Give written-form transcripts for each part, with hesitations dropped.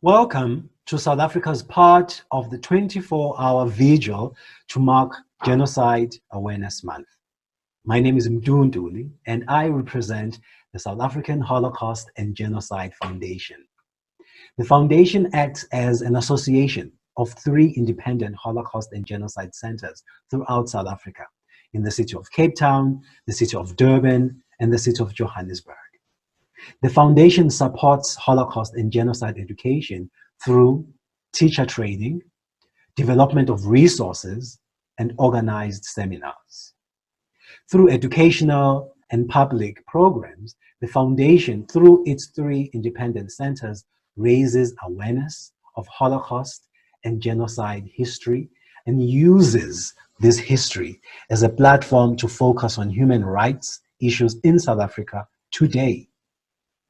Welcome to South Africa's part of the 24-hour vigil to mark Genocide Awareness Month. My name is Mdunduli, and I represent the South African Holocaust and Genocide Foundation. The foundation acts as an association of 3 independent Holocaust and Genocide centers throughout South Africa, in the city of Cape Town, the city of Durban, and the city of Johannesburg. The foundation supports Holocaust and genocide education through teacher training, development of resources, and organized seminars. Through educational and public programs, the foundation, through its 3 independent centers, raises awareness of Holocaust and genocide history and uses this history as a platform to focus on human rights issues in South Africa today.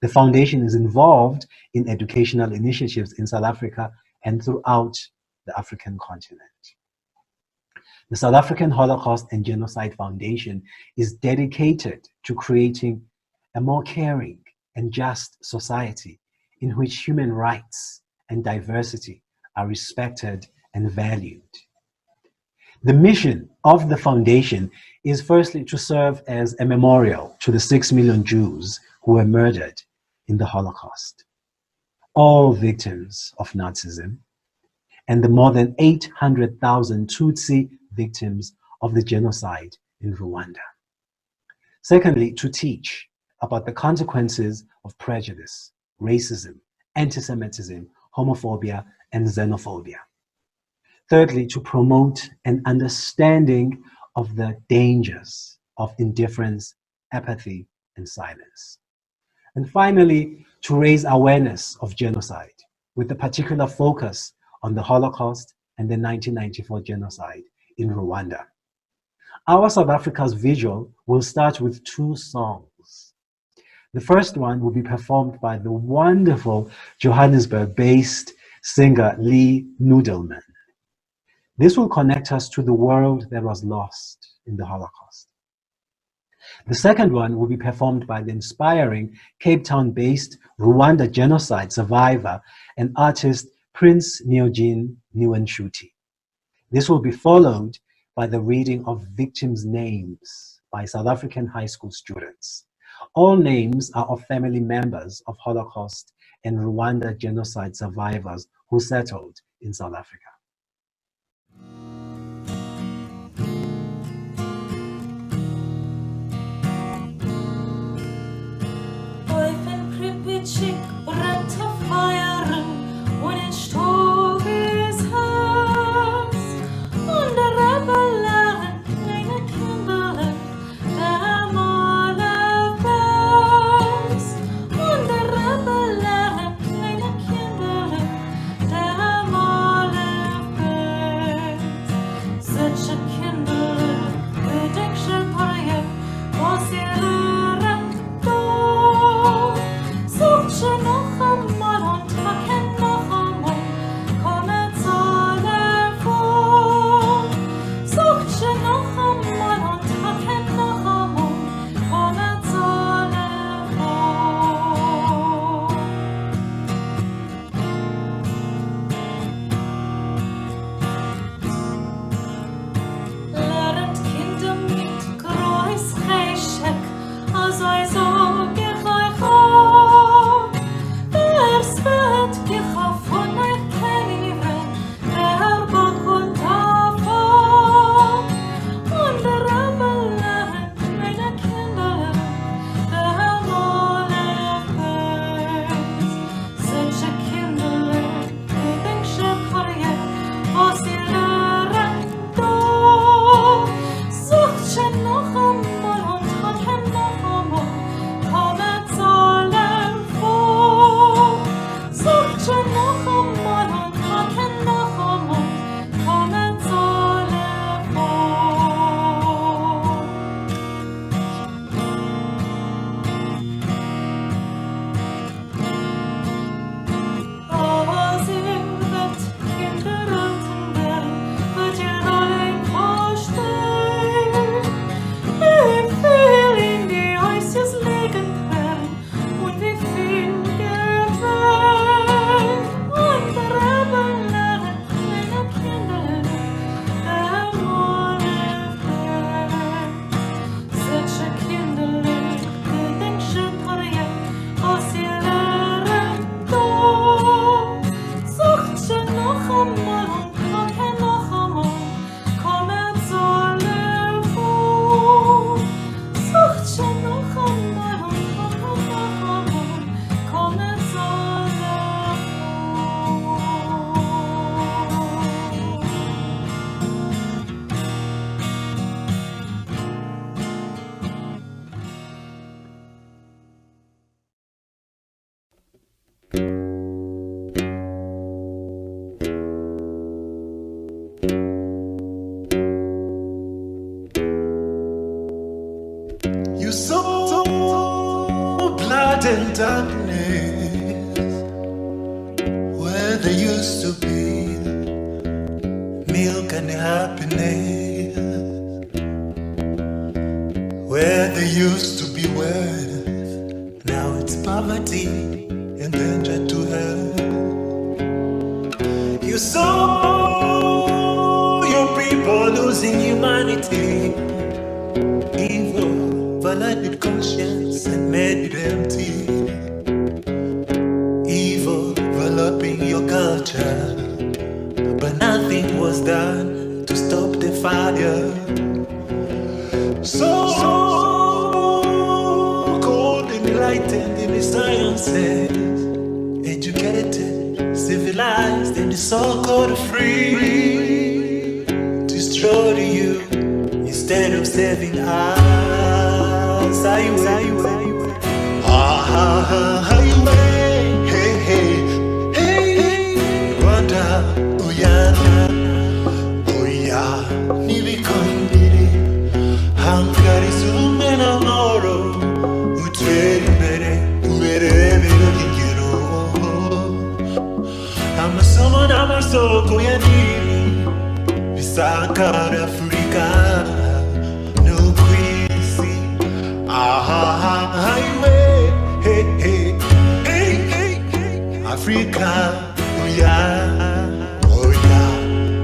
The foundation is involved in educational initiatives in South Africa and throughout the African continent. The South African Holocaust and Genocide Foundation is dedicated to creating a more caring and just society in which human rights and diversity are respected and valued. The mission of the foundation is firstly to serve as a memorial to the 6 million Jews who were murdered in the Holocaust, all victims of Nazism, and the more than 800,000 Tutsi victims of the genocide in Rwanda. Secondly, to teach about the consequences of prejudice, racism, anti-Semitism, homophobia, and xenophobia. Thirdly, to promote an understanding of the dangers of indifference, apathy, and silence. And finally, to raise awareness of genocide, with a particular focus on the Holocaust and the 1994 genocide in Rwanda. Our South Africa's vigil will start with 2 songs. The first one will be performed by the wonderful Johannesburg-based singer Lee Nudelman. This will connect us to the world that was lost in the Holocaust. The second one will be performed by the inspiring Cape Town-based Rwanda genocide survivor and artist Prince Neogene Niwenshuti. This will be followed by the reading of victims' names by South African high school students. All names are of family members of Holocaust and Rwanda genocide survivors who settled in South Africa. Chick brennt auf Feuern und in Stoff ist Hass und der Rebellen kleine Kinder der Male weiß und der Rebellen kleine Kinder der Male weiß solche Kinder bedeckte Paare was ihre Should there used to be milk and happiness, where there used to be wealth, now it's poverty and danger to health. You saw your people losing humanity, evil, violated conscience and made it empty. Evil, developing your culture, but nothing was done to stop the fire. So cold and enlightened in the sciences, educated, civilized in the so-called free, destroy you instead of saving us. Highway, hey, hey, hey, hey, Rwanda, Uyana, Uya, Nibikondiri, Hangari, Sumena, Moro, Utwere, I'm a summon, I'm a soko, Yaniri, Bisakar, Africa, no queasy, highway, hey, hey, hey, hey, hey, Africa, oh yeah,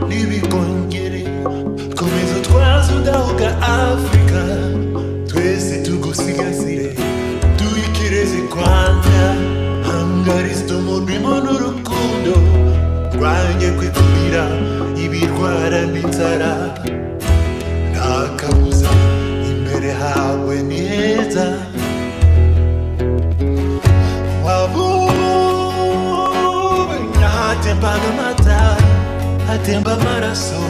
Nibikongere, Komezo twazo dauka Africa, twese tugusigasire, tuikireze Rwanda, Hangaristo murimo n'urukundo, rwanye kwikubira ibirwara n'inzara, ntakabuza imbere hawe ni heza. Wabonye hatembaga amata, hatemba amaraso,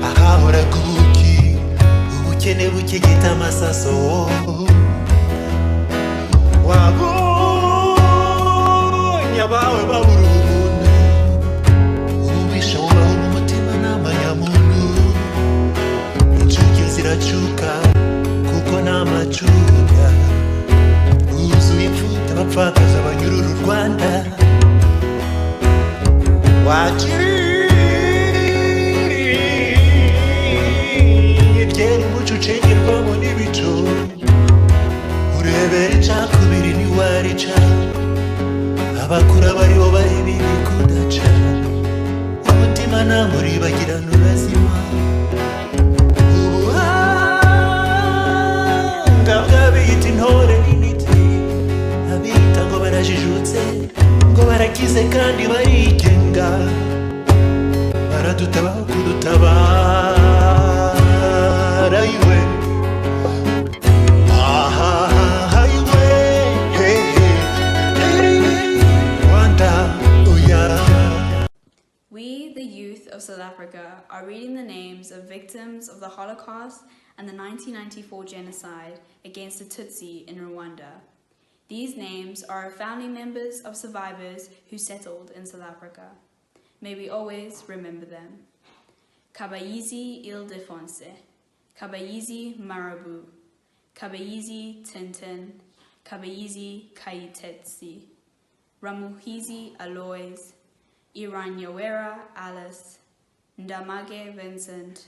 ahahora kuki ubukene bukigita amasaso. Wabonye abawe babura ubuntu, ububisha bubaho n'umutima n'amanyamuntu, incuke ziracuka kuko n'amacuga, wuzuye imfuta abapfakaza banyurura u Rwanda. Wagiye ryera umuco ucengerwamo n'ibico, urebera icakubiri ntiwarica, abakura baribo bareba ibikudaca, umutima namuribagirana urazima. Ubuhanga bw'abiyita intore n'intiti, abiyita ngo barajijutse, ngo barakize kandi barigenga, baradutabaho kudutabara iwe. We, the youth of South Africa, are reading the names of victims of the Holocaust and the 1994 genocide against the Tutsi in Rwanda. These names are family members of survivors who settled in South Africa. May we always remember them. Kabayizi Ildefonse, Kabayizi Marabu, Kabayizi Tintin, Kabayizi Kaitetsi, Ramuhizi Alois, Iranyawera Alice, Ndamage Vincent,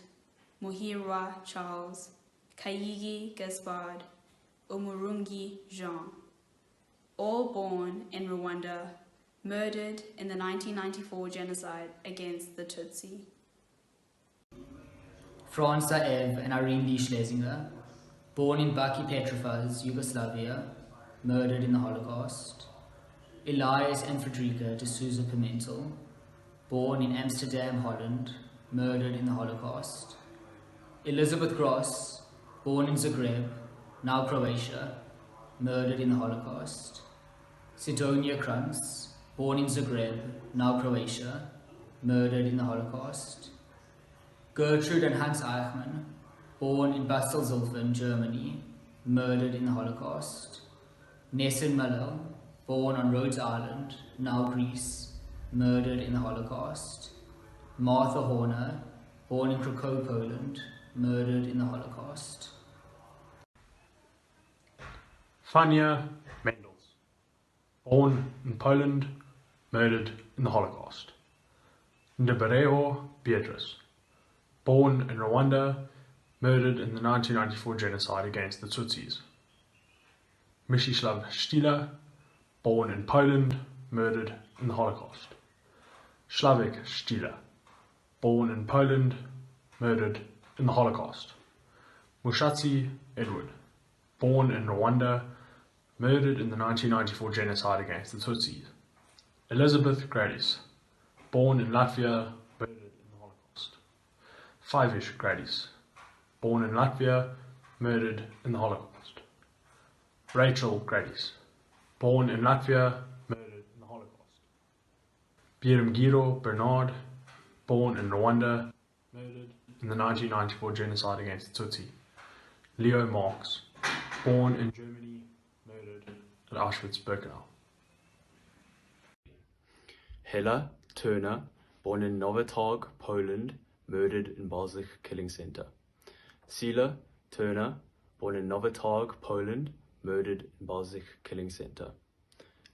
Muhirwa Charles, Kayigi Gaspard, Umurungi Jean, all born in Rwanda, murdered in the 1994 genocide against the Tutsi. Franza Ev and Irene D. Schlesinger, born in Baki Petrovac, Yugoslavia, murdered in the Holocaust. Elias and Frederica de Souza Pimentel, born in Amsterdam, Holland, murdered in the Holocaust. Elizabeth Gross, born in Zagreb, now Croatia, murdered in the Holocaust. Sidonia Krantz, born in Zagreb, now Croatia, murdered in the Holocaust. Gertrude and Hans Eichmann, born in Bastelzulfen, Germany, murdered in the Holocaust. Nessun Malel, born on Rhodes Island, now Greece, murdered in the Holocaust. Martha Horner, born in Krakow, Poland, murdered in the Holocaust. Fania Mendels, born in Poland, murdered in the Holocaust. Ndabareho Beatrice, born in Rwanda, murdered in the 1994 genocide against the Tutsis. Mścislaw Stila, born in Poland, murdered in the Holocaust. Sławek Stila, born in Poland, murdered in the Holocaust. Mushatsi Edward, born in Rwanda, murdered in the 1994 genocide against the Tutsis. Elizabeth Gradis, born in Latvia, murdered in the Holocaust. Fivish Gradis, born in Latvia, murdered in the Holocaust. Rachel Gradis, born in Latvia, murdered in the Holocaust. Birumgiro Bernard, born in Rwanda, murdered in the 1994 genocide against the Tutsi. Leo Marx, born in Germany, murdered at Auschwitz-Birkenau. Hella Turner, born in Nowatarg, Poland, murdered in Balzich Killing Center. Sila Turner, born in Nowatarg, Poland, murdered in Balzich Killing Center.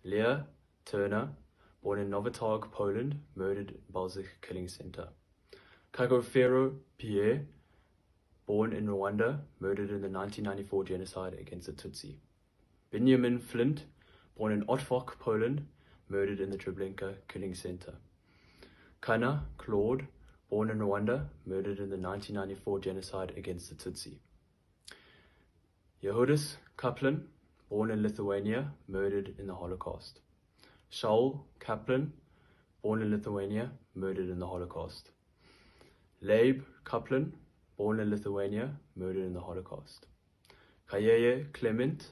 Leah Turner, born in Nowatarg, Poland, murdered in Balzich Killing Center. Kagofero Pierre, born in Rwanda, murdered in the 1994 genocide against the Tutsi. Benjamin Flint, born in Otwock, Poland, murdered in the Treblinka Killing Center. Kana Claude, born in Rwanda, murdered in the 1994 genocide against the Tutsi. Yehudis Kaplan, born in Lithuania, murdered in the Holocaust. Shaul Kaplan, born in Lithuania, murdered in the Holocaust. Leib Kaplan, born in Lithuania, murdered in the Holocaust. Kayeye Clement,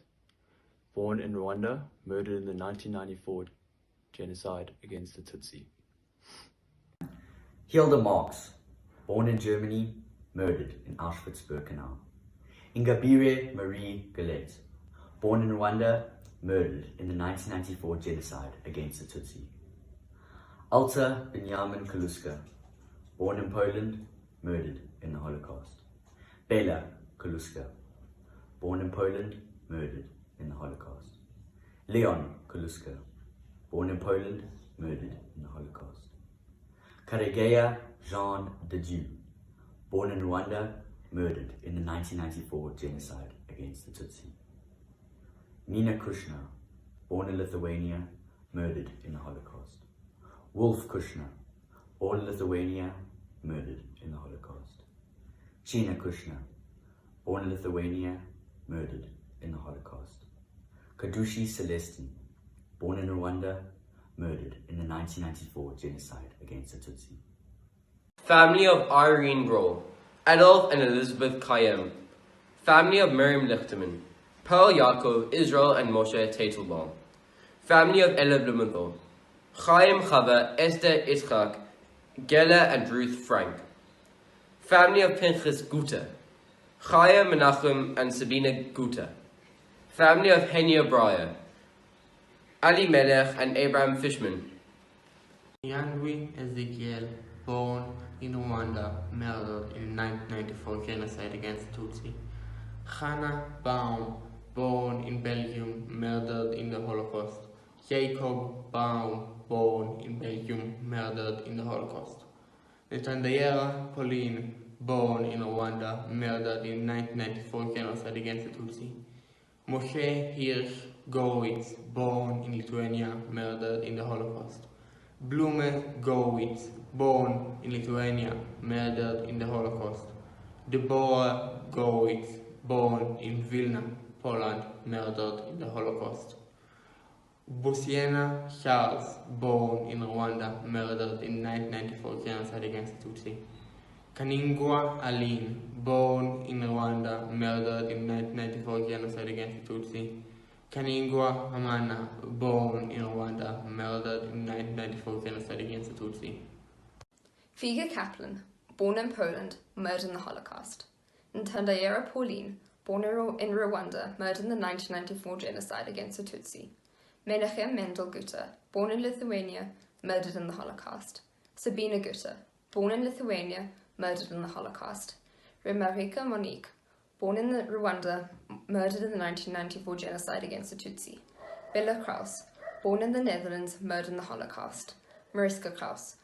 born in Rwanda, murdered in the 1994 genocide against the Tutsi. Hilda Marx, born in Germany, murdered in Auschwitz-Birkenau. Ingabire Marie Galette, born in Rwanda, murdered in the 1994 genocide against the Tutsi. Alta Benjamin Kaluska, born in Poland, murdered in the Holocaust. Bela Kaluska, born in Poland, murdered in the Holocaust. Leon Kaluska, born in Poland, murdered in the Holocaust. Karegeya Jean de Dieu, born in Rwanda, murdered in the 1994 genocide against the Tutsi. Nina Kushner, born in Lithuania, murdered in the Holocaust. Wolf Kushner, born in Lithuania, murdered in the Holocaust. China Kushner, born in Lithuania, murdered in the Holocaust. Kadushi Celestin, born in Rwanda, murdered in the 1994 genocide against the Tutsi. Family of Irene Grohl, Adolf and Elizabeth Kayem. Family of Miriam Lichterman, Pearl Yaakov, Israel and Moshe Teitelbaum. Family of Ella Blumenthal, Chaim Chava, Esther Itzchak, Gela and Ruth Frank. Family of Pinchas Guta, Chaya Menachem and Sabina Guta. Family of Henia Breyer, Ali Melech and Abraham Fishman. Yandwi Ezekiel, born in Rwanda, murdered in 1994 genocide against Tutsi. Hannah Baum, born in Belgium, murdered in the Holocaust. Jacob Baum, born in Belgium, murdered in the Holocaust. Netandayera Pauline, born in Rwanda, murdered in 1994 genocide against the Tutsi. Moshe Hirsch Gorwitz, born in Lithuania, murdered in the Holocaust. Blume Gorwitz, born in Lithuania, murdered in the Holocaust. Deborah Gorwitz, born in Vilna, Poland, murdered in the Holocaust. Bosiena Charles, born in Rwanda, murdered in 1994 genocide against the Tutsi. Kaningwa Aline, born in Rwanda, murdered in 1994 genocide against the Tutsi. Kaningwa Hamana, born in Rwanda, murdered in 1994 genocide against the Tutsi. Figa Kaplan, born in Poland, murdered in the Holocaust. Ntandayera Pauline, born in Rwanda, murdered in the 1994 genocide against the Tutsi. Menachem Mendel Guta, born in Lithuania, murdered in the Holocaust. Sabina Guta, born in Lithuania, murdered in the Holocaust. Remarika Monique, born in Rwanda, murdered in the 1994 genocide against the Tutsi. Bella Kraus, born in the Netherlands, murdered in the Holocaust. Mariska Kraus,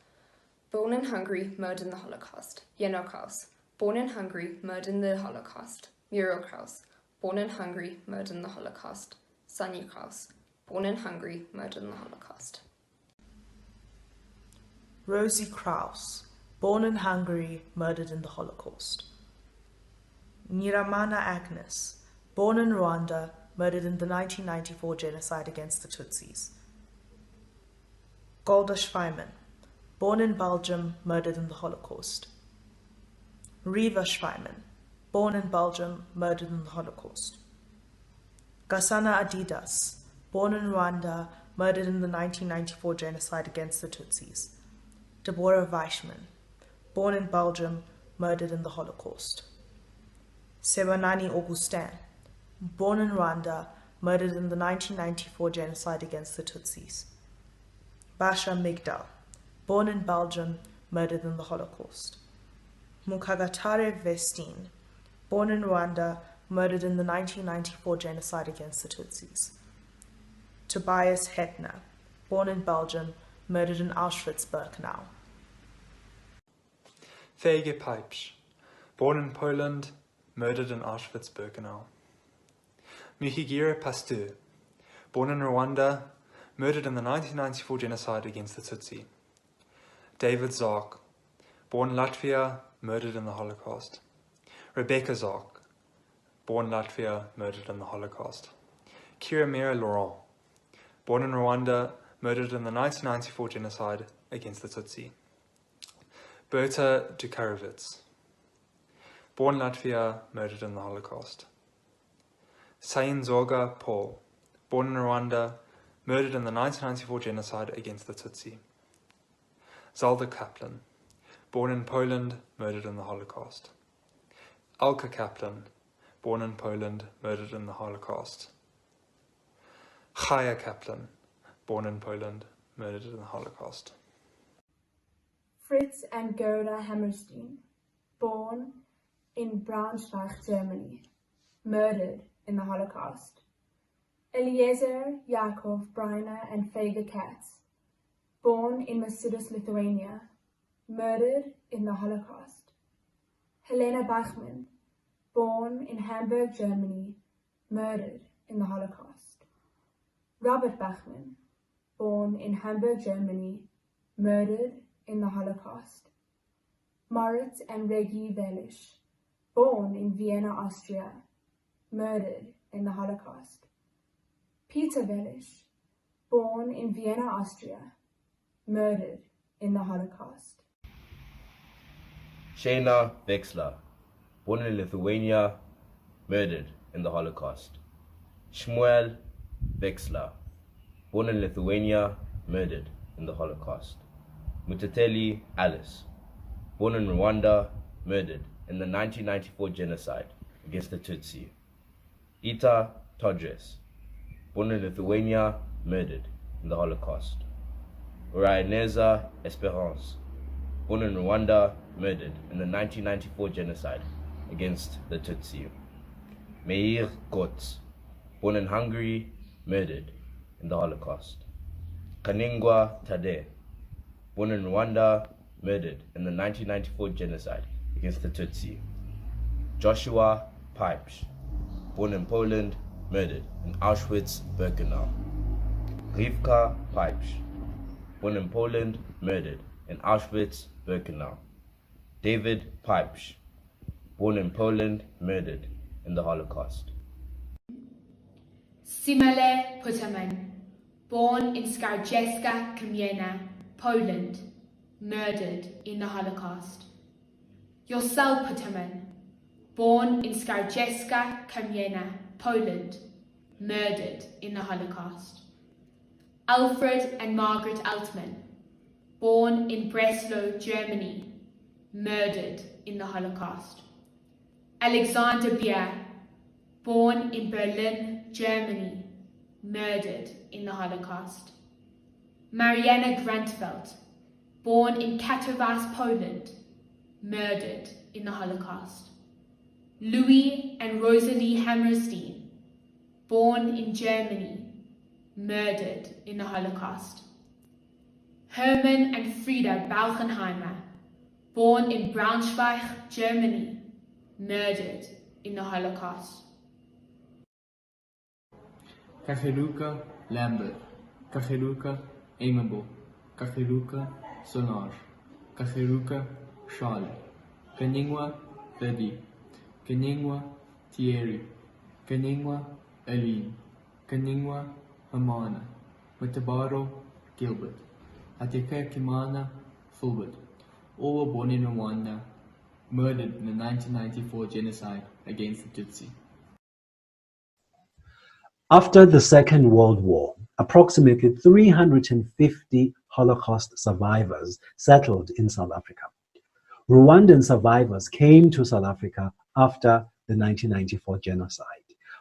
born in Hungary, murdered in the Holocaust. Jenno Kraus, born in Hungary, murdered in the Holocaust. Muriel Kraus, born in Hungary, murdered in the Holocaust. Sanja Kraus, born in Hungary, murdered in the Holocaust. Rosie Kraus, born in Hungary, murdered in the Holocaust. Nyiramana Agnes, born in Rwanda, murdered in the 1994 genocide against the Tutsis. Golda Schweiman, born in Belgium, murdered in the Holocaust. Riva Schweiman, born in Belgium, murdered in the Holocaust. Gasana Adidas, born in Rwanda, murdered in the 1994 genocide against the Tutsis. Deborah Weishman, born in Belgium, murdered in the Holocaust. Sebanani Augustin, born in Rwanda, murdered in the 1994 genocide against the Tutsis. Basha Migdal, born in Belgium, murdered in the Holocaust. Mukagatare Vestine, born in Rwanda, murdered in the 1994 genocide against the Tutsis. Tobias Hetner, born in Belgium, murdered in Auschwitz-Birkenau. Feige Pipes, born in Poland, murdered in Auschwitz-Birkenau. Muhigire Pasteur, born in Rwanda, murdered in the 1994 genocide against the Tutsi. David Zark, born in Latvia, murdered in the Holocaust. Rebecca Zark, born in Latvia, murdered in the Holocaust. Kiramira Laurent, born in Rwanda, murdered in the 1994 genocide against the Tutsi. Berta Dukarovitz, born in Latvia, murdered in the Holocaust. Sain Zorga Paul, born in Rwanda, murdered in the 1994 genocide against the Tutsi. Zalda Kaplan, born in Poland, murdered in the Holocaust. Alka Kaplan, born in Poland, murdered in the Holocaust. Chaya Kaplan, born in Poland, murdered in the Holocaust. Fritz and Gerda Hammerstein, born in Braunschweig, Germany, murdered in the Holocaust. Eliezer Yakov Breiner and Feige Katz, born in Masudis, Lithuania, murdered in the Holocaust. Helena Bachmann, born in Hamburg, Germany, murdered in the Holocaust. Robert Bachmann, born in Hamburg, Germany, murdered in the Holocaust. Moritz and Regi Welisch, born in Vienna, Austria, murdered in the Holocaust. Peter Welisch, born in Vienna, Austria, murdered in the Holocaust. Shayna Vexler, born in Lithuania, murdered in the Holocaust. Shmuel Vexler, born in Lithuania, murdered in the Holocaust. Mutateli Alice, born in Rwanda, murdered in the 1994 genocide against the Tutsi. Ita Todres, born in Lithuania, murdered in the Holocaust. Uraineza Esperance, born in Rwanda, murdered in the 1994 genocide against the Tutsi. Meir Gotz, born in Hungary, murdered in the Holocaust. Kaningwa Tade, born in Rwanda, murdered in the 1994 genocide against the Tutsi. Joshua Pipes, born in Poland, murdered in Auschwitz-Birkenau. Rivka Pipes, born in Poland, murdered in Auschwitz-Birkenau. David Pipes, born in Poland, murdered in the Holocaust. Simele Putterman, born in Skarżewska Kamienia, Poland, murdered in the Holocaust. Josel Putterman, born in Skarżewska Kamienia, Poland, murdered in the Holocaust. Alfred and Margaret Altman, born in Breslau, Germany, murdered in the Holocaust. Alexander Bier, born in Berlin, Germany, murdered in the Holocaust. Mariana Grantfeld, born in Katowice, Poland, murdered in the Holocaust. Louis and Rosalie Hammerstein, born in Germany, murdered in the Holocaust. Hermann and Frieda Bauchenheimer, born in Braunschweig, Germany, murdered in the Holocaust. Kageruka Lambert, Kageruka Emable, Kageruka Sonar, Kageruka Charlotte, Kaningwa Freddy, Kaningwa Thierry, Kaningwa Aline, Kaningwa Hamana, Matabaro Gilbert, Ateka Kimana Fulbert, all were born in Rwanda, murdered in the 1994 genocide against the Tutsi. After the Second World War, approximately 350 Holocaust survivors settled in South Africa. Rwandan survivors came to South Africa after the 1994 genocide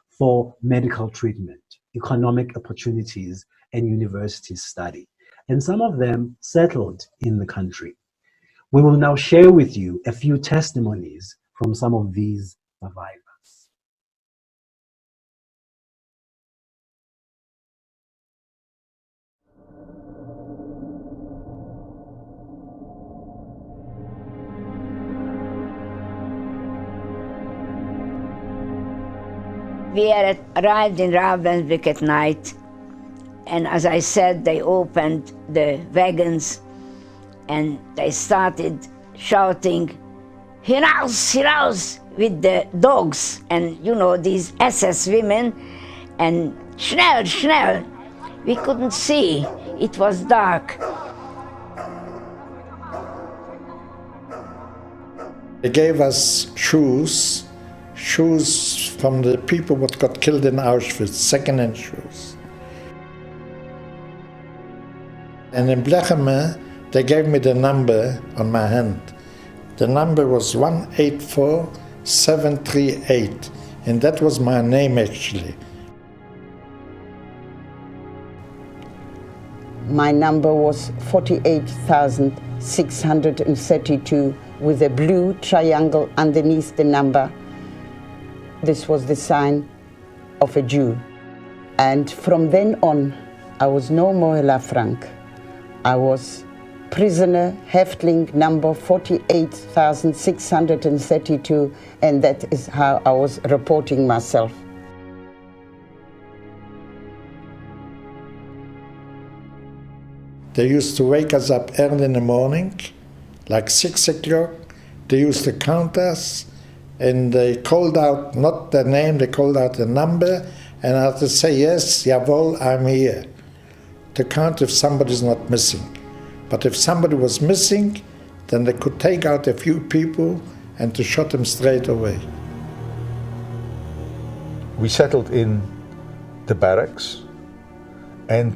for medical treatment, economic opportunities, and university study, and some of them settled in the country. We will now share with you a few testimonies from some of these survivors. We had arrived in Ravensbrück at night, and as I said, they opened the wagons and they started shouting, "Hinaus, hinaus," with the dogs and, you know, these SS women, and "Schnell, schnell." We couldn't see, it was dark. They gave us shoes from the people what got killed in Auschwitz, second-hand shoes. And in Blecheme, they gave me the number on my hand. The number was 184738, and that was my name actually. My number was 48,632 with a blue triangle underneath the number. This was the sign of a Jew. And from then on, I was no more La Franc. I was prisoner, Häftling number 48,632, and that is how I was reporting myself. They used to wake us up early in the morning, like 6 o'clock. They used to count us, and they called out not the name, they called out the number, and I had to say, yes, jawohl, I'm here, to count if somebody's not missing. But if somebody was missing, then they could take out a few people and to shot them straight away. We settled in the barracks, and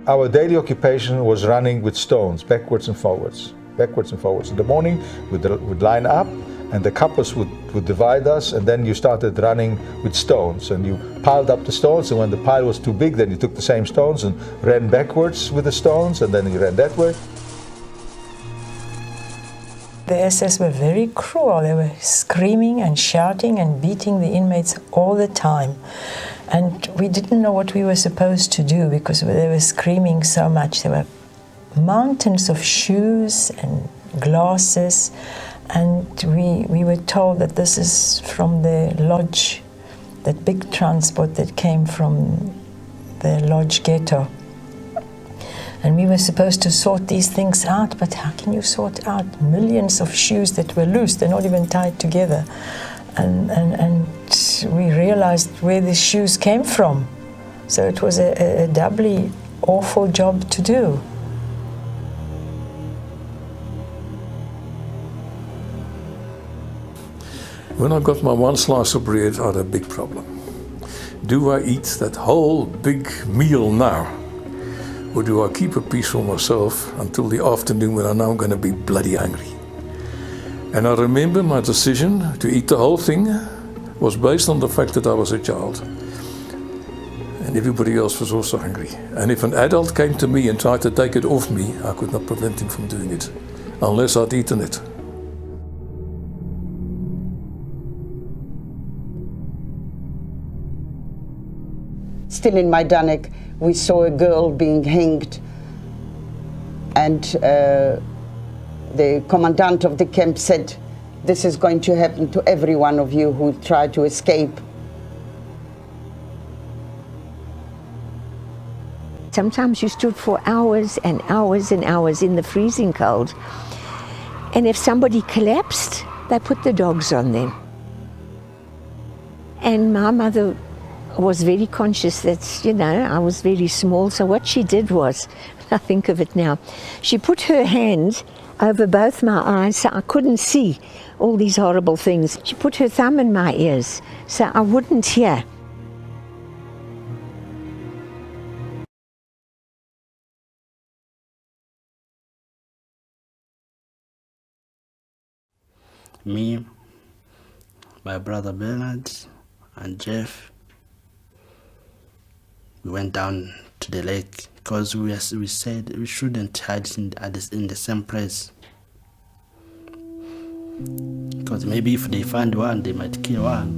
our daily occupation was running with stones, backwards and forwards, backwards and forwards. In the morning, we'd line up, and the couples would divide us, and then you started running with stones, and you piled up the stones, and when the pile was too big, then you took the same stones and ran backwards with the stones, and then you ran that way. The SS were very cruel. They were screaming and shouting and beating the inmates all the time. And we didn't know what we were supposed to do because they were screaming so much. There were mountains of shoes and glasses, and we were told that this is from the lodge, that big transport that came from the lodge ghetto. And we were supposed to sort these things out, but how can you sort out millions of shoes that were loose? They're not even tied together. And we realized where the shoes came from. So it was a doubly awful job to do. When I got my one slice of bread, I had a big problem. Do I eat that whole big meal now? Or do I keep a piece for myself until the afternoon when I know I'm going to be bloody hungry? And I remember my decision to eat the whole thing was based on the fact that I was a child. And everybody else was also hungry. And if an adult came to me and tried to take it off me, I could not prevent him from doing it, unless I'd eaten it. still in Majdanek, we saw a girl being hanged, and the commandant of the camp said, "This is going to happen to every one of you who try to escape." Sometimes you stood for hours and hours and hours in the freezing cold, and if somebody collapsed, they put the dogs on them. And my mother was very conscious that, you know, I was very small, so what she did was, I think of it now, she put her hand over both my eyes so I couldn't see all these horrible things. She put her thumb in my ears so I wouldn't hear. Me, my brother Bernard, and Jeff, we went down to the lake because we said we shouldn't hide in the same place. Because maybe if they find one, they might kill one,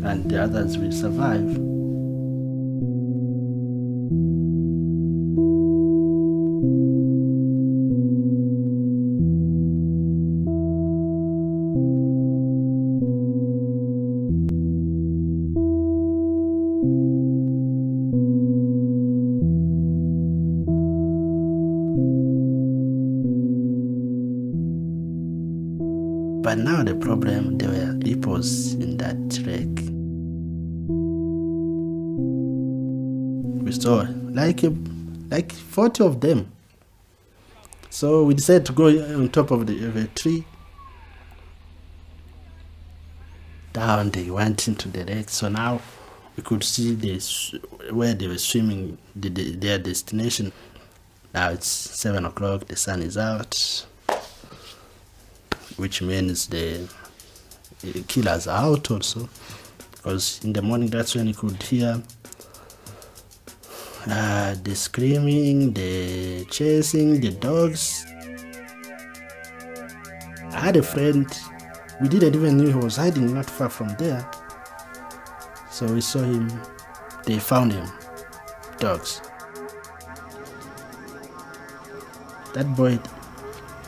and the others will survive. But now the problem, there were hippos in that lake. We saw like 40 of them. So we decided to go on top of the tree. Down they went into the lake. So now we could see where they were swimming, their destination. Now it's 7 o'clock, the sun is out, which means the killers are out also, because in the morning that's when you could hear the screaming, the chasing, the dogs. I had a friend, we didn't even know he was hiding not far from there. So we saw him, they found him, dogs. That boy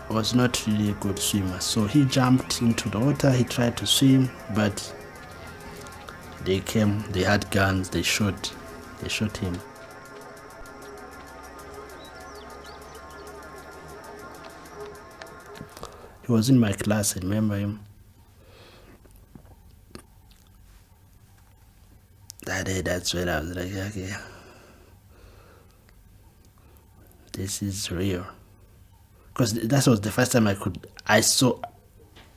was not really a good swimmer, so he jumped into the water, he tried to swim, but they came, they had guns, they shot him. He was in my class, I remember him. That day, that's when I was like, okay, this is real. Because that was the first time I saw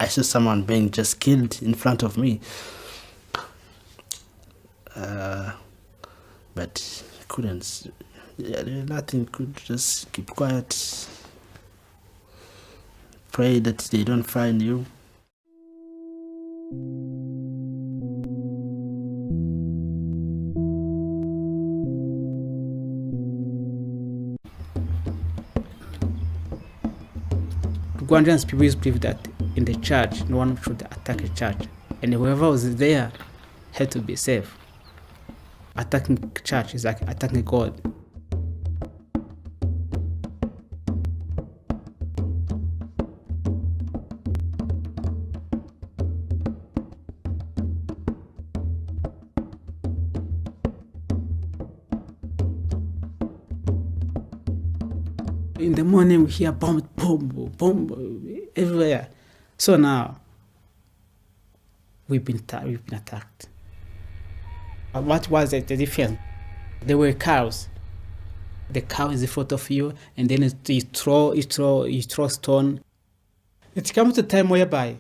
someone being just killed in front of me. But couldn't, nothing, could just keep quiet. Pray that they don't find you. Rwandans people used to believe that in the church, no one should attack a church, and whoever was there had to be safe. Attacking church is like attacking God. In the morning we hear bomb, boom, boom, everywhere. So now we've been attacked. What was the difference? There were cows. The cow is in front of you, and then you throw stone. It comes to a time whereby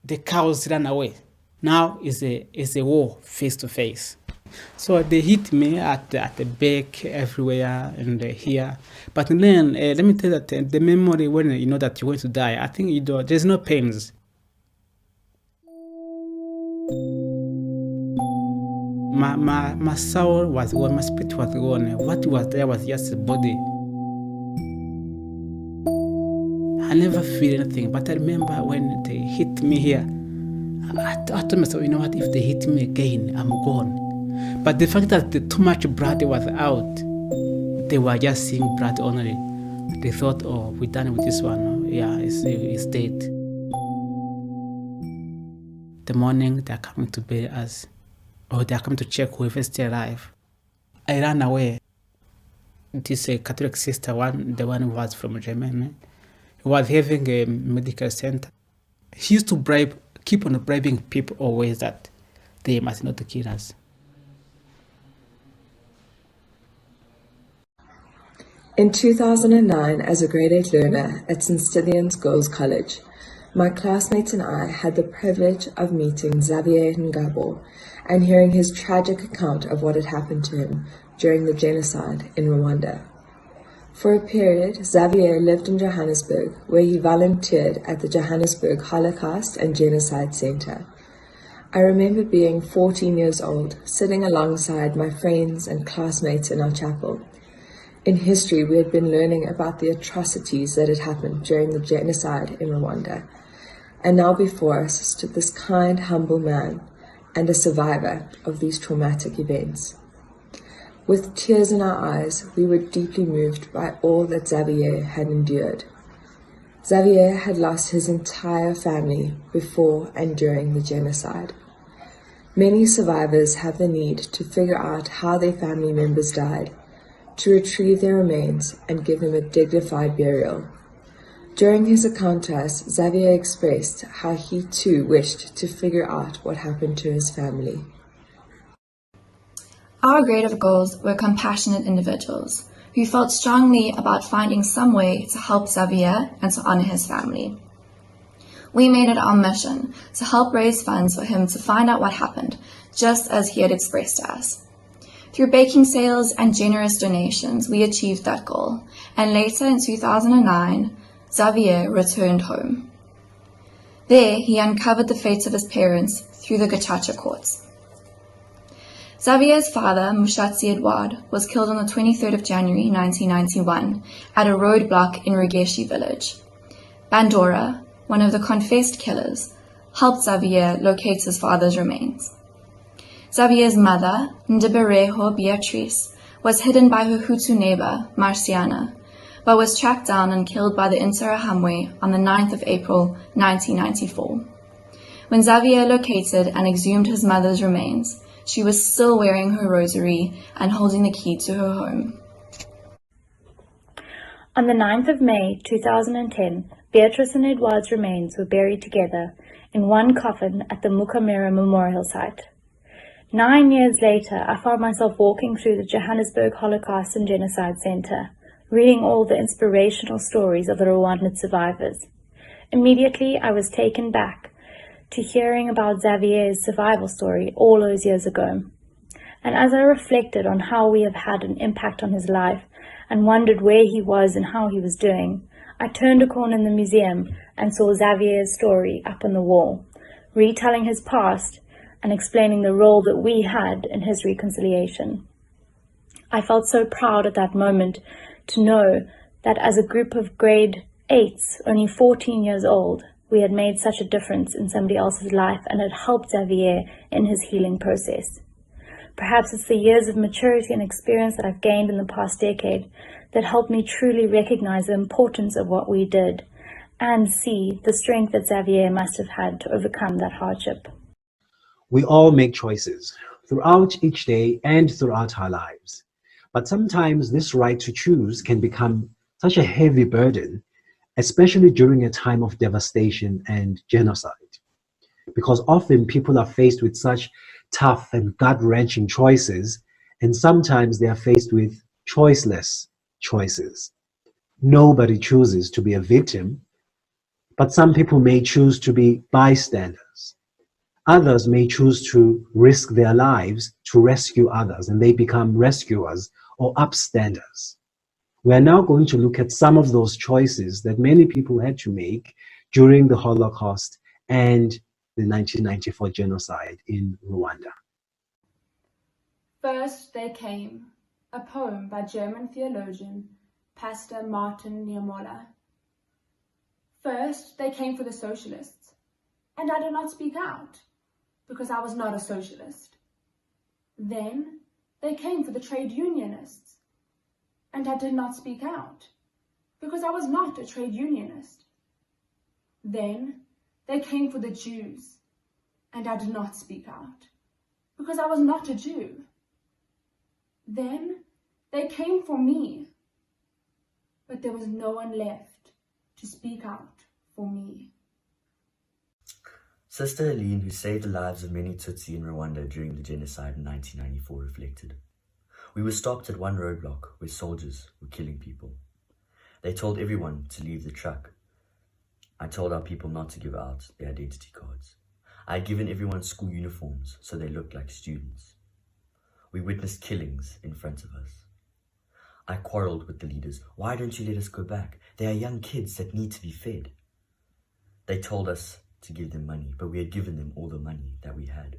the cows run away. Now is a war face to face. So they hit me at the back, everywhere, and here. But then, let me tell you that the memory when you know that you're going to die, I think there's no pains. My soul was gone, my spirit was gone. What was there was just a body. I never feel anything, but I remember when they hit me here, I told myself, you know what, if they hit me again, I'm gone. But the fact that too much blood was out, they were just seeing blood only. They thought, oh, we're done with this one. Yeah, it's dead. The morning they're coming to bury us, or they're coming to check whoever's still alive. I ran away. This Catholic sister, the one who was from Germany, he was having a medical center. He used to keep on bribing people always that they must not kill us. In 2009, as a grade 8 learner at St. Stithians Girls College, my classmates and I had the privilege of meeting Xavier Ngabo and hearing his tragic account of what had happened to him during the genocide in Rwanda. For a period, Xavier lived in Johannesburg, where he volunteered at the Johannesburg Holocaust and Genocide Centre. I remember being 14 years old, sitting alongside my friends and classmates in our chapel. In history, we had been learning about the atrocities that had happened during the genocide in Rwanda. And now before us stood this kind, humble man and a survivor of these traumatic events. With tears in our eyes, we were deeply moved by all that Xavier had endured. Xavier had lost his entire family before and during the genocide. Many survivors have the need to figure out how their family members died, to retrieve their remains and give them a dignified burial. During his account to us, Xavier expressed how he too wished to figure out what happened to his family. Our grade of girls were compassionate individuals who felt strongly about finding some way to help Xavier and to honor his family. We made it our mission to help raise funds for him to find out what happened, just as he had expressed to us. Through baking sales and generous donations, we achieved that goal, and later in 2009, Xavier returned home. There, he uncovered the fates of his parents through the Gachacha courts. Xavier's father, Mushatsi Edward, was killed on the 23rd of January 1991 at a roadblock in Rugeshi village. Bandora, one of the confessed killers, helped Xavier locate his father's remains. Xavier's mother, Ndibereho Beatrice, was hidden by her Hutu neighbor, Marciana, but was tracked down and killed by the Interahamwe on the 9th of April 1994. When Xavier located and exhumed his mother's remains, she was still wearing her rosary and holding the key to her home. On the 9th of May 2010, Beatrice and Edward's remains were buried together in one coffin at the Mukamira Memorial Site. 9 years later, I found myself walking through the Johannesburg Holocaust and Genocide Centre, reading all the inspirational stories of the Rwandan survivors. Immediately, I was taken back to hearing about Xavier's survival story all those years ago. And as I reflected on how we have had an impact on his life and wondered where he was and how he was doing, I turned a corner in the museum and saw Xavier's story up on the wall, retelling his past and explaining the role that we had in his reconciliation. I felt so proud at that moment to know that as a group of grade 8s, only 14 years old, we had made such a difference in somebody else's life and had helped Xavier in his healing process. Perhaps it's the years of maturity and experience that I've gained in the past decade that helped me truly recognize the importance of what we did and see the strength that Xavier must have had to overcome that hardship. We all make choices throughout each day and throughout our lives. But sometimes this right to choose can become such a heavy burden, especially during a time of devastation and genocide. Because often people are faced with such tough and gut-wrenching choices, and sometimes they are faced with choiceless choices. Nobody chooses to be a victim, but some people may choose to be bystanders. Others may choose to risk their lives to rescue others, and they become rescuers or upstanders. We are now going to look at some of those choices that many people had to make during the Holocaust and the 1994 genocide in Rwanda. First They Came, a poem by German theologian Pastor Martin Niemöller. First they came for the socialists, and I did not speak out, because I was not a socialist. Then they came for the trade unionists, and I did not speak out, because I was not a trade unionist. Then they came for the Jews, and I did not speak out, because I was not a Jew. Then they came for me, but there was no one left to speak out for me. Sister Helene, who saved the lives of many Tutsi in Rwanda during the genocide in 1994, reflected. We were stopped at one roadblock where soldiers were killing people. They told everyone to leave the truck. I told our people not to give out their identity cards. I had given everyone school uniforms so they looked like students. We witnessed killings in front of us. I quarreled with the leaders. Why don't you let us go back? They are young kids that need to be fed. They told us to give them money, but we had given them all the money that we had.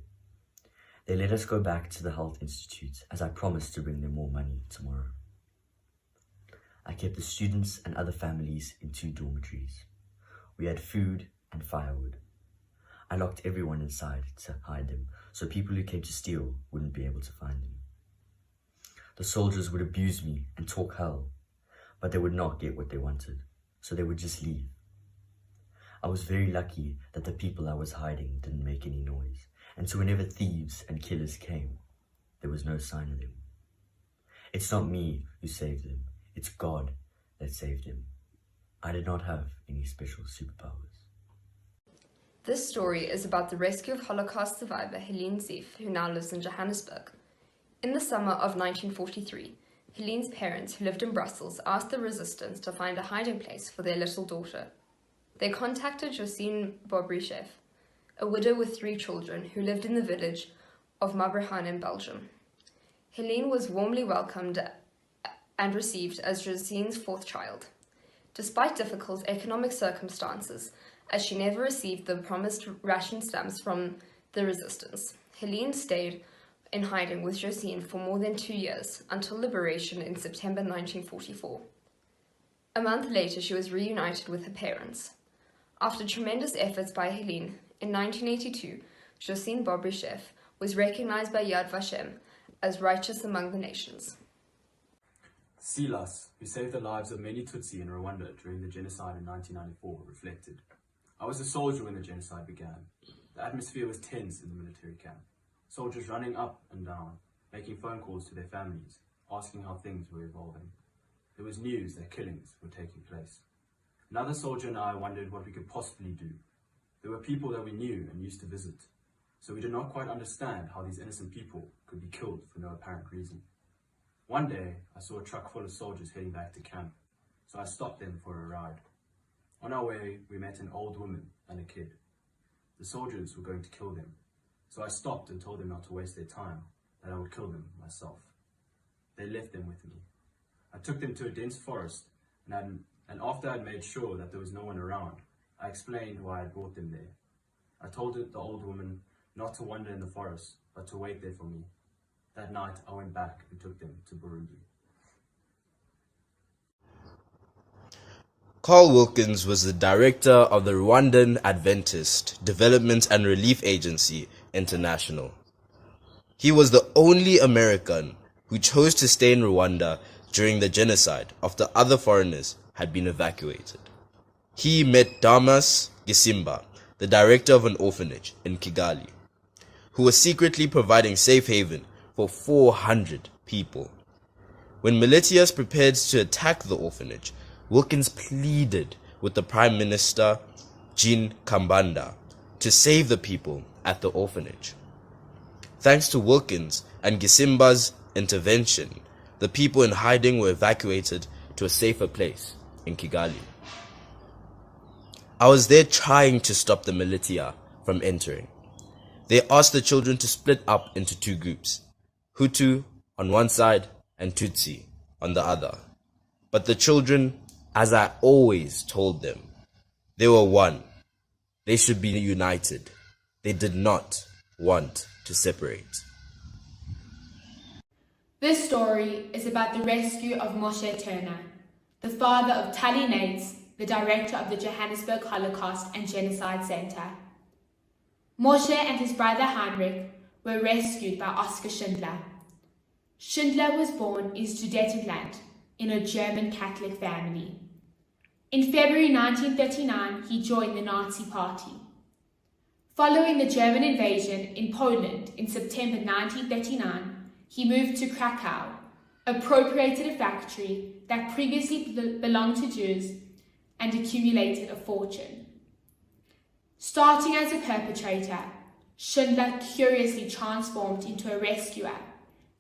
They let us go back to the health institute as I promised to bring them more money tomorrow. I kept the students and other families in 2 dormitories. We had food and firewood. I locked everyone inside to hide them so people who came to steal wouldn't be able to find them. The soldiers would abuse me and talk hell, but they would not get what they wanted, so they would just leave. I was very lucky that the people I was hiding didn't make any noise, and so whenever thieves and killers came, there was no sign of them. It's not me who saved them, it's God that saved them. I did not have any special superpowers. This story is about the rescue of Holocaust survivor Helene Zief, who now lives in Johannesburg. In the summer of 1943, Helene's parents, who lived in Brussels, asked the resistance to find a hiding place for their little daughter. They contacted Josine Bobryshev, a widow with 3 children who lived in the village of Mabrehan in Belgium. Helene was warmly welcomed and received as Josine's 4th child. Despite difficult economic circumstances, as she never received the promised ration stamps from the resistance, Helene stayed in hiding with Josine for more than 2 years, until liberation in September 1944. A month later, she was reunited with her parents. After tremendous efforts by Helene, in 1982, Josine Bobryshev was recognized by Yad Vashem as righteous among the nations. Silas, who saved the lives of many Tutsi in Rwanda during the genocide in 1994, reflected. I was a soldier when the genocide began. The atmosphere was tense in the military camp. Soldiers running up and down, making phone calls to their families, asking how things were evolving. There was news that killings were taking place. Another soldier and I wondered what we could possibly do. There were people that we knew and used to visit, so we did not quite understand how these innocent people could be killed for no apparent reason. One day, I saw a truck full of soldiers heading back to camp, so I stopped them for a ride. On our way, we met an old woman and a kid. The soldiers were going to kill them, so I stopped and told them not to waste their time, that I would kill them myself. They left them with me. I took them to a dense forest, and after I'd made sure that there was no one around, I explained why I brought them there. I told the old woman not to wander in the forest, but to wait there for me. That night, I went back and took them to Burundi. Carl Wilkins was the director of the Rwandan Adventist Development and Relief Agency International. He was the only American who chose to stay in Rwanda during the genocide after other foreigners had been evacuated. He met Damas Gisimba, the director of an orphanage in Kigali, who was secretly providing safe haven for 400 people. When militias prepared to attack the orphanage, Wilkins pleaded with the Prime Minister, Jean Kambanda, to save the people at the orphanage. Thanks to Wilkins and Gisimba's intervention, the people in hiding were evacuated to a safer place in Kigali. I was there trying to stop the militia from entering. They asked the children to split up into 2 groups, Hutu on one side and Tutsi on the other. But the children, as I always told them, they were one. They should be united. They did not want to separate. This story is about the rescue of Moshe Turner, the father of Tali Nates, the director of the Johannesburg Holocaust and Genocide Centre. Moshe and his brother Heinrich were rescued by Oskar Schindler. Schindler was born in Sudetenland in a German Catholic family. In February 1939, he joined the Nazi Party. Following the German invasion in Poland in September 1939, he moved to Krakow, appropriated a factory that previously belonged to Jews, and accumulated a fortune. Starting as a perpetrator, Schindler curiously transformed into a rescuer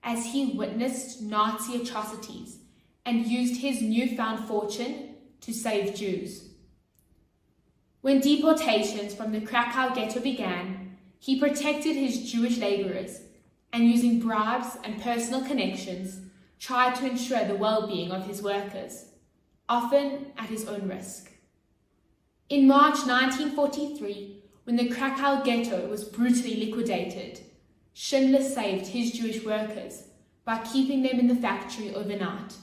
as he witnessed Nazi atrocities and used his newfound fortune to save Jews. When deportations from the Krakow ghetto began, he protected his Jewish labourers and, using bribes and personal connections, tried to ensure the well-being of his workers, often at his own risk. In March 1943, when the Krakow ghetto was brutally liquidated, Schindler saved his Jewish workers by keeping them in the factory overnight.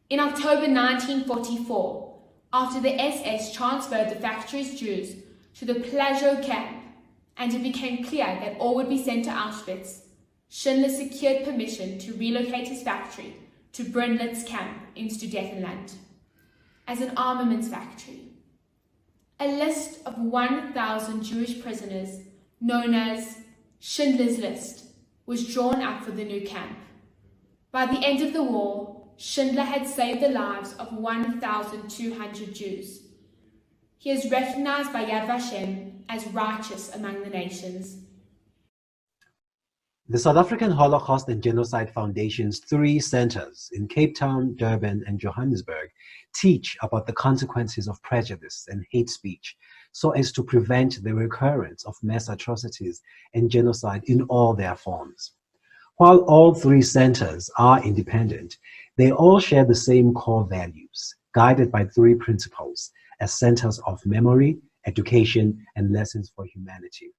In October 1944, after the SS transferred the factory's Jews to the Plazow camp and it became clear that all would be sent to Auschwitz, Schindler secured permission to relocate his factory to Brunlitz camp in Sudetenland as an armaments factory. A list of 1,000 Jewish prisoners, known as Schindler's List, was drawn up for the new camp. By the end of the war, Schindler had saved the lives of 1,200 Jews. He is recognized by Yad Vashem as righteous among the nations. The South African Holocaust and Genocide Foundation's 3 centers in Cape Town, Durban, and Johannesburg teach about the consequences of prejudice and hate speech so as to prevent the recurrence of mass atrocities and genocide in all their forms. While all 3 centers are independent, they all share the same core values, guided by 3 principles as centers of memory, education, and lessons for humanity.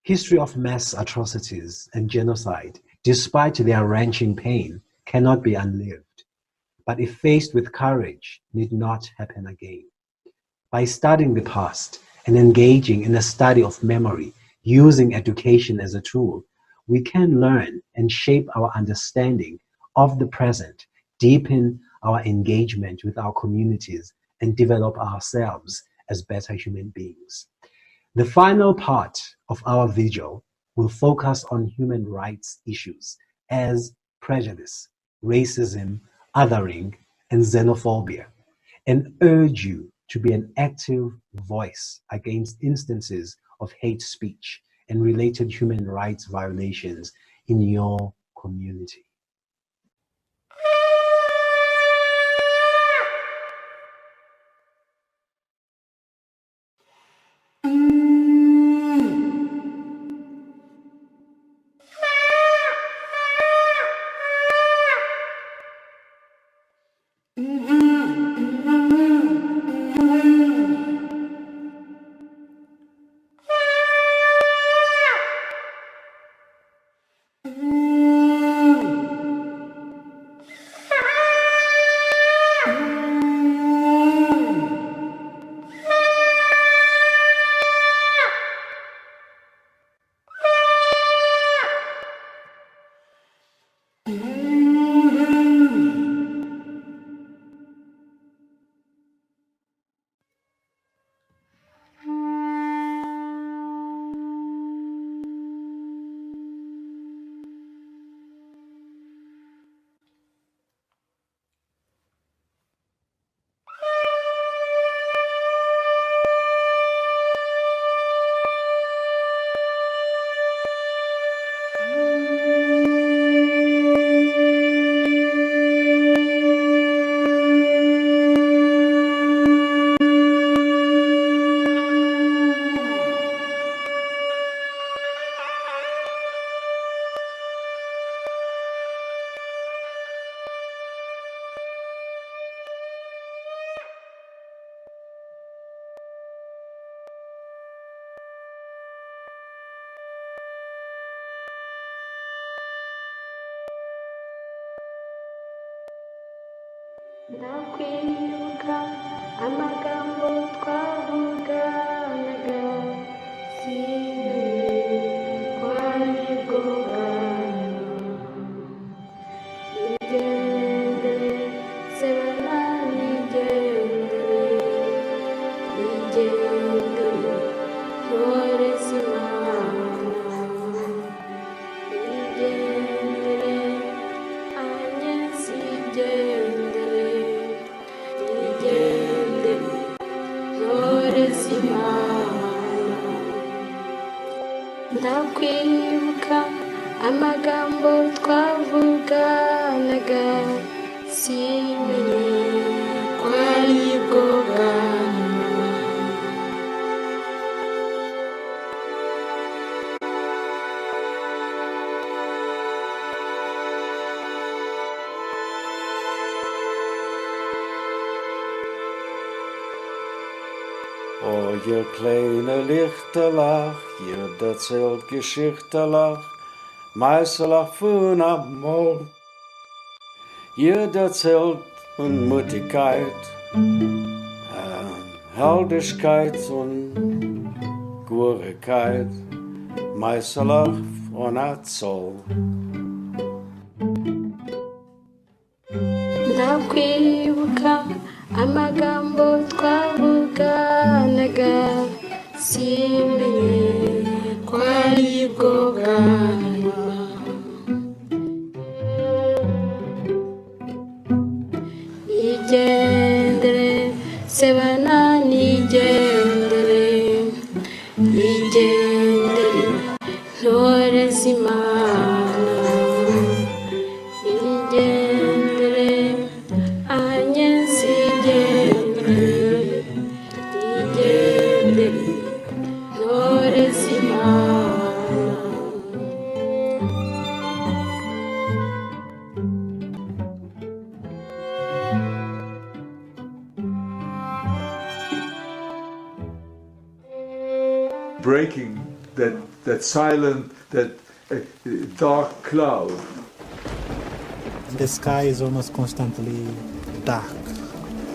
History of mass atrocities and genocide, despite their wrenching pain, cannot be unlived, but if faced with courage, need not happen again. By studying the past and engaging in a study of memory, using education as a tool, we can learn and shape our understanding of the present, deepen our engagement with our communities, and develop ourselves as better human beings. The final part of our vigil will focus on human rights issues as prejudice, racism, othering, and xenophobia, and urge you to be an active voice against instances of hate speech and related human rights violations in your community. Ndakwibuka amagambo twavuganaga, sinzongera kwibuka amagambo twavuganaga simenye ko aribwo bwa nyuma. Oh, je kleine lichterlach, je dat zelt geschichterlach, meisterlach von Amor. Je dat zelt und Muttigkeit, Heldigkeit und Gurigkeit, meisterlach von Azol. Ndakwibuka amagambo twavuganaga simenye ko aribwo bwa nyuma. Nigendere sebana nigendere, nigendere ntore z'Imana, nigendere anye nzigendere, nigendere ntore z'Imana. Breaking that silent, that dark cloud. The sky is almost constantly dark.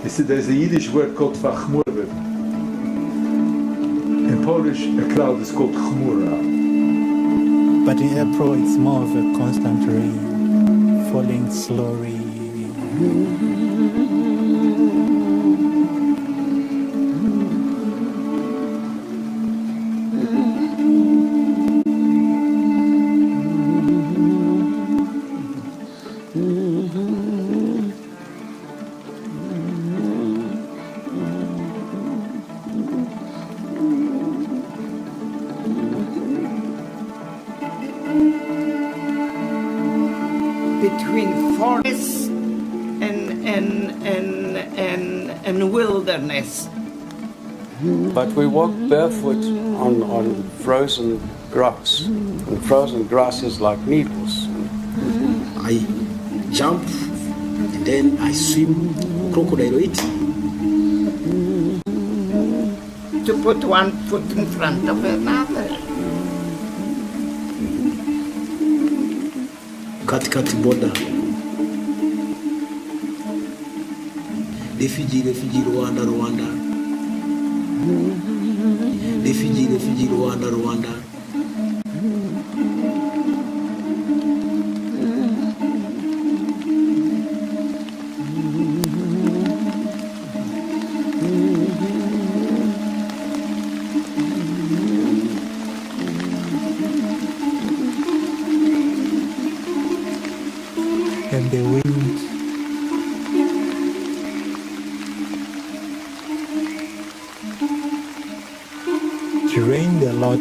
There's a Yiddish word called chmura. In Polish, a cloud is called chmura. But in April, it's more of a constant rain, falling slowly. Between forest and wilderness. But we walk barefoot on frozen grass, and frozen grass is like needles. I jump and then I swim crocodile eat. To put one foot in front of another. Katikati border. Refugee, Rwanda, Rwanda. Refugee, Rwanda, Rwanda. And the wind. It rained a lot.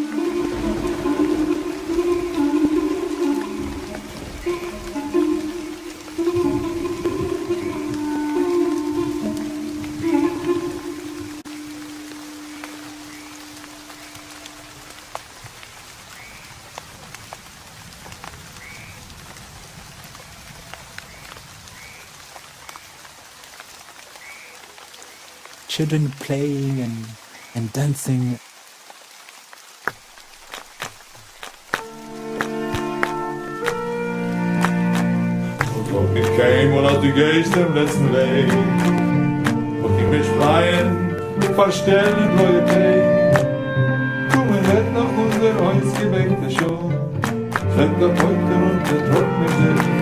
Children playing and dancing. Und ich käme und hat die Geister im letzten Weg. Und ich mich freien, verstellen neue Tee. Du, mir wird noch unser Eins geweckt schon. Schlägt der Polter und der trockene Schäfer.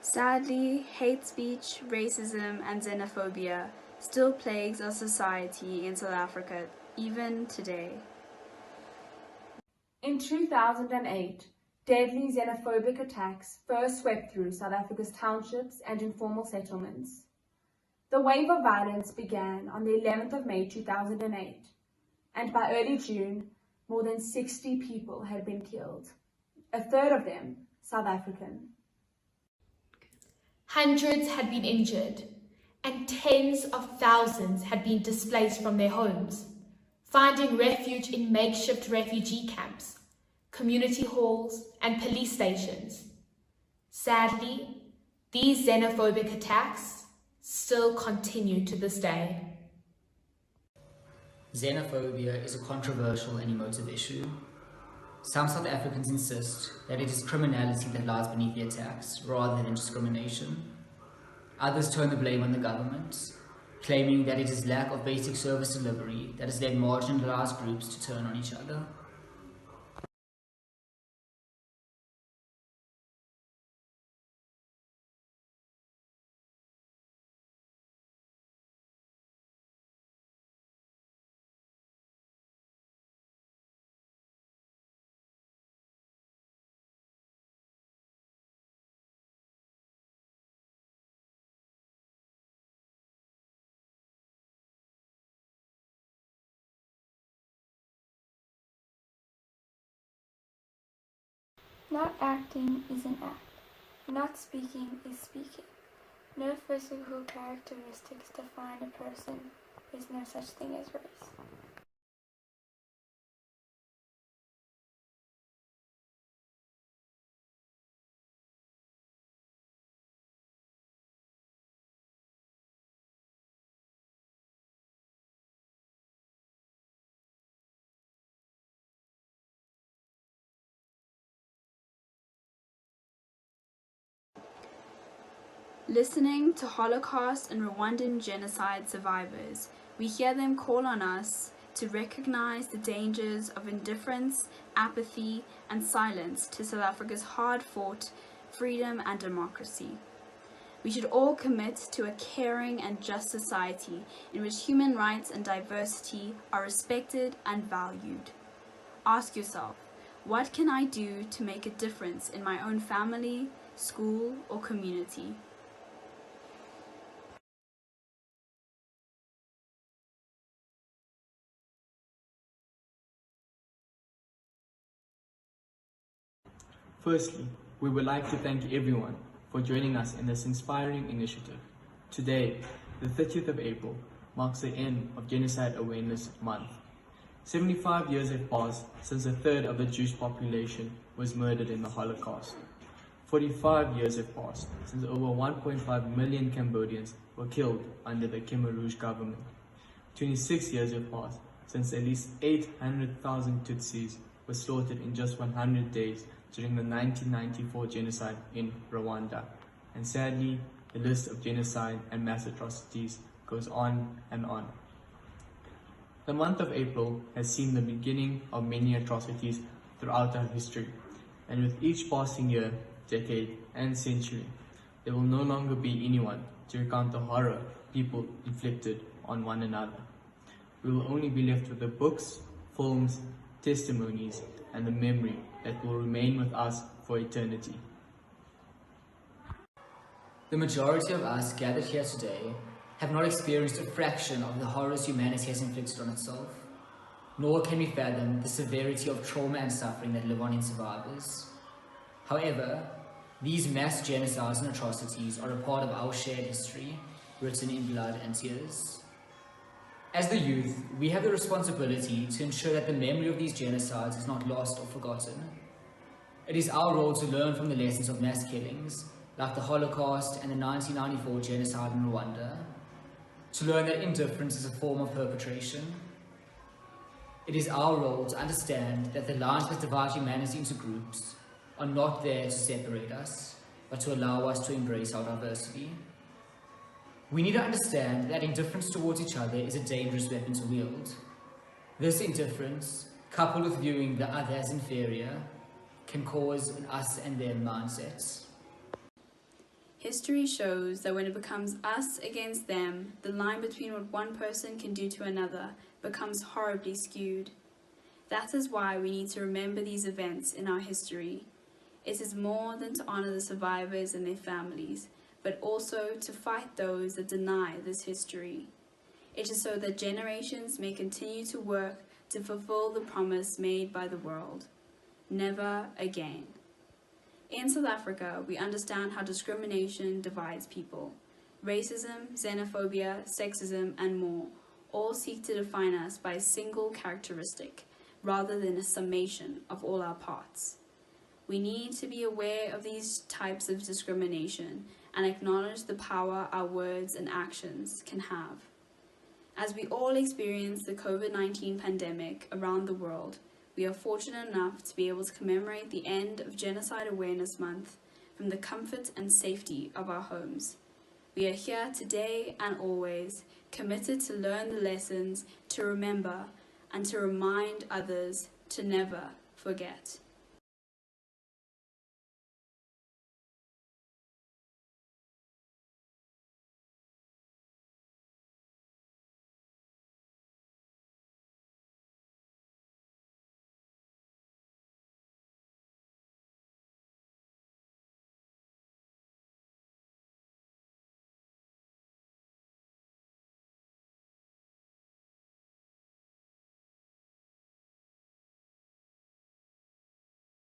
Sadly, hate speech, racism, and xenophobia still plagues our society in South Africa, even today. In 2008, deadly xenophobic attacks first swept through South Africa's townships and informal settlements. The wave of violence began on the 11th of May 2008, and by early June, more than 60 people had been killed, a third of them South African. Hundreds had been injured, and tens of thousands had been displaced from their homes, finding refuge in makeshift refugee camps, community halls, and police stations. Sadly, these xenophobic attacks still continue to this day. Xenophobia is a controversial and emotive issue. Some South Africans insist that it is criminality that lies beneath the attacks, rather than discrimination. Others turn the blame on the government, claiming that it is lack of basic service delivery that has led marginalized groups to turn on each other. Not acting is an act. Not speaking is speaking. No physical characteristics define a person. There's no such thing as race. Listening to Holocaust and Rwandan genocide survivors, we hear them call on us to recognize the dangers of indifference, apathy, and silence to South Africa's hard-fought freedom and democracy. We should all commit to a caring and just society in which human rights and diversity are respected and valued. Ask yourself, what can I do to make a difference in my own family, school, or community? Firstly, we would like to thank everyone for joining us in this inspiring initiative. Today, the 30th of April, marks the end of Genocide Awareness Month. 75 years have passed since a third of the Jewish population was murdered in the Holocaust. 45 years have passed since over 1.5 million Cambodians were killed under the Khmer Rouge government. 26 years have passed since at least 800,000 Tutsis were slaughtered in just 100 days during the 1994 genocide in Rwanda. And sadly, the list of genocide and mass atrocities goes on and on. The month of April has seen the beginning of many atrocities throughout our history, and with each passing year, decade, and century, there will no longer be anyone to recount the horror people inflicted on one another. We will only be left with the books, films, testimonies, and the memory that will remain with us for eternity. The majority of us gathered here today have not experienced a fraction of the horrors humanity has inflicted on itself, nor can we fathom the severity of trauma and suffering that live on in survivors. However, these mass genocides and atrocities are a part of our shared history, written in blood and tears. As the youth, we have the responsibility to ensure that the memory of these genocides is not lost or forgotten. It is our role to learn from the lessons of mass killings, like the Holocaust and the 1994 genocide in Rwanda, to learn that indifference is a form of perpetration. It is our role to understand that the lines that divide humanity into groups are not there to separate us, but to allow us to embrace our diversity. We need to understand that indifference towards each other is a dangerous weapon to wield. This indifference, coupled with viewing the other as inferior, can cause an us and them mindset. History shows that when it becomes us against them, the line between what one person can do to another becomes horribly skewed. That is why we need to remember these events in our history. It is more than to honor the survivors and their families, but also to fight those that deny this history. It is so that generations may continue to work to fulfill the promise made by the world. Never again. In South Africa, we understand how discrimination divides people. Racism, xenophobia, sexism, and more all seek to define us by a single characteristic, rather than a summation of all our parts. We need to be aware of these types of discrimination and acknowledge the power our words and actions can have. As we all experience the COVID-19 pandemic around the world, we are fortunate enough to be able to commemorate the end of Genocide Awareness Month from the comfort and safety of our homes. We are here today and always, committed to learn the lessons, to remember, and to remind others to never forget.